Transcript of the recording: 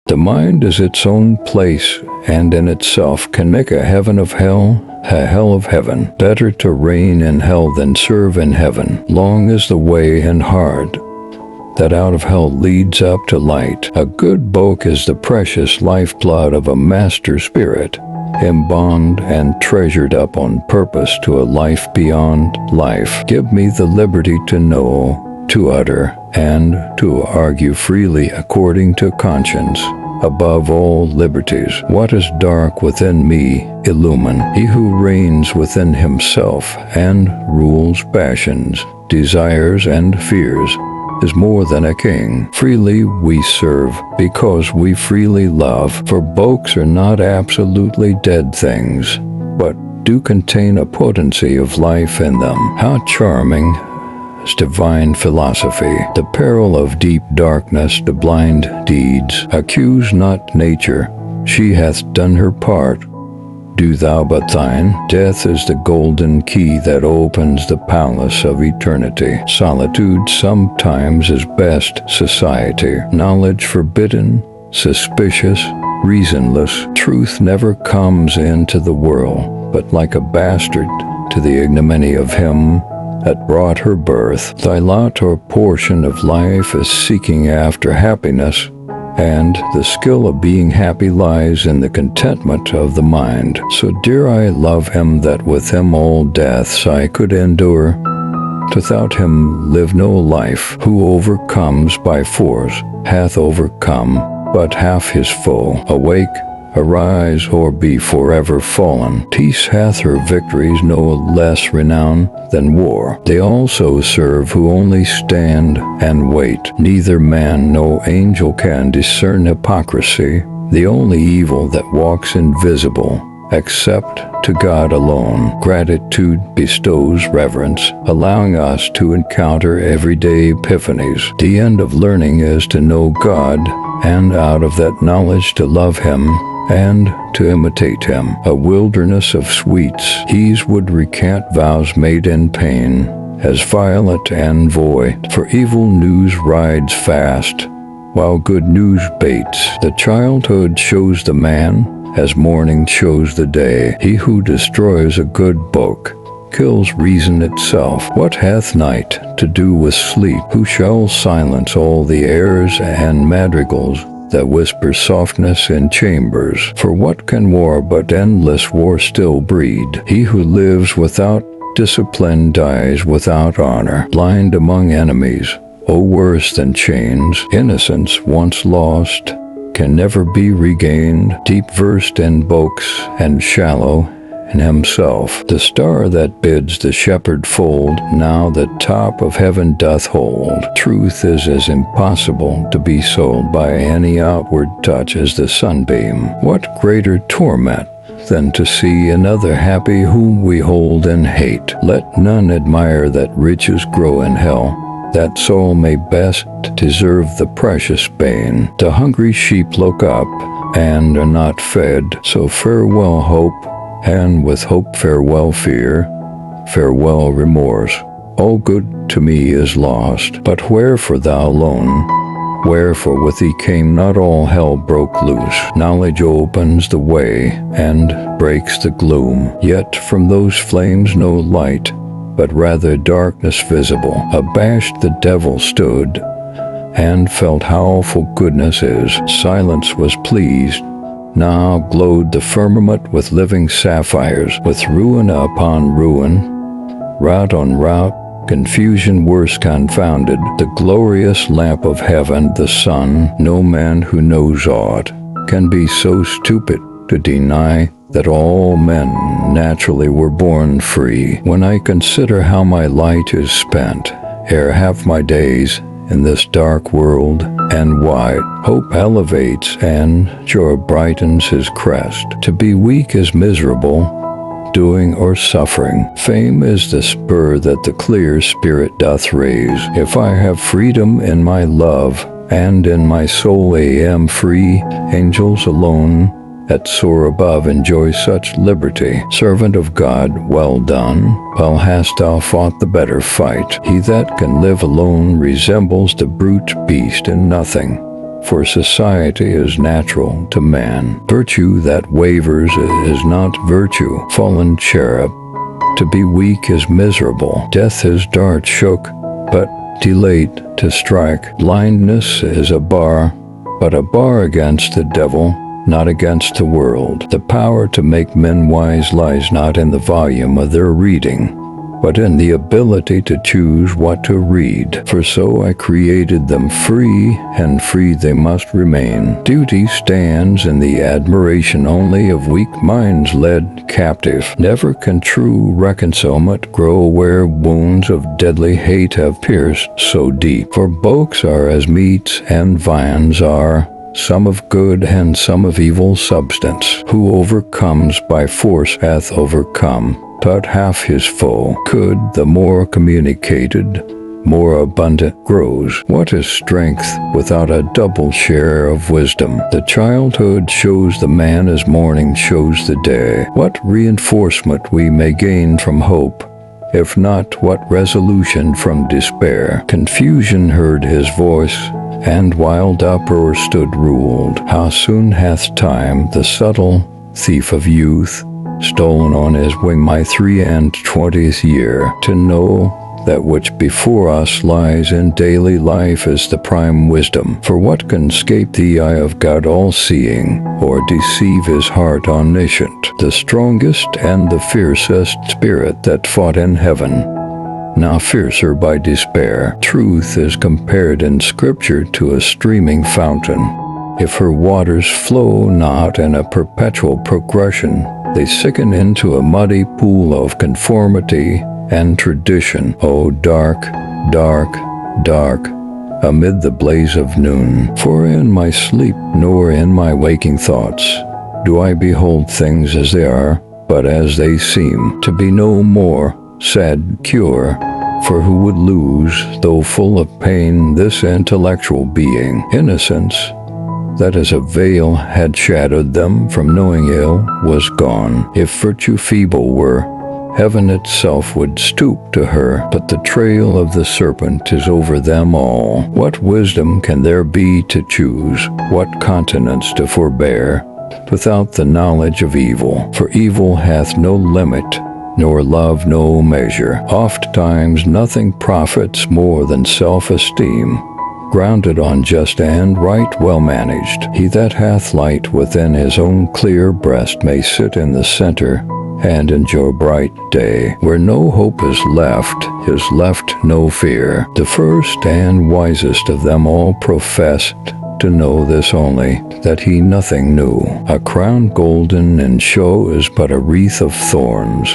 The mind is its own place, and in itself can make a heaven of hell, a hell of heaven. Better to reign in hell than serve in heaven. Long is the way and hard that out of hell leads up to light. A good book is the precious lifeblood of a master spirit, embalmed and treasured up on purpose to a life beyond life. Give me the liberty to know, to utter, and to argue freely according to conscience. Above all liberties, what is dark within me, illumine. He who reigns within himself and rules passions, desires, and fears is more than a king. Freely we serve because we freely love, for books are not absolutely dead things, but do contain a potency of life in them. How charming is divine philosophy! The peril of deep darkness, the blind deeds. Accuse not nature, she hath done her part. Do thou but thine. Death is the golden key that opens the palace of eternity. Solitude sometimes is best society. Knowledge forbidden, suspicious, reasonless. Truth never comes into the world, but like a bastard to the ignominy of him that brought her birth. Thy lot or portion of life is seeking after happiness, and the skill of being happy lies in the contentment of the mind. So dear I love him that with him all deaths I could endure. Without him live no life. Who overcomes by force hath overcome but half his foe. Awake, arise, or be forever fallen. Peace hath her victories no less renown than war. They also serve who only stand and wait. Neither man nor angel can discern hypocrisy, the only evil that walks invisible, except to God alone. Gratitude bestows reverence, allowing us to encounter everyday epiphanies. The end of learning is to know God, and out of that knowledge to love him, and to imitate him. A wilderness of sweets, these would recant vows made in pain, as violet and void. For evil news rides fast, while good news baits. The childhood shows the man, as morning shows the day. He who destroys a good book kills reason itself. What hath night to do with sleep? Who shall silence all the airs and madrigals that whisper softness in chambers? For what can war but endless war still breed? He who lives without discipline dies without honor. Blind among enemies, oh worse than chains. Innocence once lost can never be regained. Deep versed in books and shallow in himself. The star that bids the shepherd fold, now the top of heaven doth hold. Truth is as impossible to be sold by any outward touch as the sunbeam. What greater torment than to see another happy whom we hold in hate? Let none admire that riches grow in hell, that soul may best deserve the precious bane. The hungry sheep look up and are not fed, so farewell hope, and with hope farewell fear, farewell remorse. All good to me is lost, but wherefore thou alone? Wherefore with thee came not all hell broke loose. Knowledge opens the way and breaks the gloom, yet from those flames no light, but rather darkness visible. Abashed the devil stood, and felt how awful goodness is. Silence was pleased. Now glowed the firmament with living sapphires, with ruin upon ruin, rout on rout, confusion worse confounded. The glorious lamp of heaven, the sun. No man who knows aught can be so stupid to deny that all men naturally were born free. When I consider how my light is spent, ere half my days in this dark world and wide, hope elevates and joy brightens his crest. To be weak is miserable, doing or suffering. Fame is the spur that the clear spirit doth raise. If I have freedom in my love, and in my soul I am free, angels alone that soar above enjoy such liberty. Servant of God, well done. Well hast thou fought the better fight. He that can live alone resembles the brute beast in nothing, for society is natural to man. Virtue that wavers is not virtue. Fallen cherub, to be weak is miserable. Death his dart shook, but delayed to strike. Blindness is a bar, but a bar against the devil, not against the world. The power to make men wise lies not in the volume of their reading, but in the ability to choose what to read. For so I created them free, and free they must remain. Duty stands in the admiration only of weak minds led captive. Never can true reconcilement grow where wounds of deadly hate have pierced so deep. For books are as meats, and viands are, some of good and some of evil substance. Who overcomes by force hath overcome but half his foe. Could the more communicated, more abundant grows. What is strength without a double share of wisdom? The childhood shows the man as morning shows the day. What reinforcement we may gain from hope, if not what resolution from despair. Confusion heard his voice, and wild uproar stood ruled. How soon hath time, the subtle thief of youth, stolen on his wing my 23 year. To know that which before us lies in daily life is the prime wisdom. For what can escape the eye of God all-seeing, or deceive his heart omniscient? The strongest and the fiercest spirit that fought in heaven, now fiercer by despair. Truth is compared in Scripture to a streaming fountain. If her waters flow not in a perpetual progression, they sicken into a muddy pool of conformity and tradition. Oh, dark, dark, dark, amid the blaze of noon. For in my sleep nor in my waking thoughts do I behold things as they are, but as they seem. To be no more, sad cure, for who would lose, though full of pain, this intellectual being? Innocence, that as a veil had shadowed them from knowing ill, was gone. If virtue feeble were, heaven itself would stoop to her, but the trail of the serpent is over them all. What wisdom can there be to choose, what continence to forbear, without the knowledge of evil? For evil hath no limit, nor love no measure. Ofttimes nothing profits more than self-esteem, grounded on just and right well managed. He that hath light within his own clear breast may sit in the center and enjoy bright day. Where no hope is left no fear. The first and wisest of them all professed to know this only, that he nothing knew. A crown golden in show is but a wreath of thorns.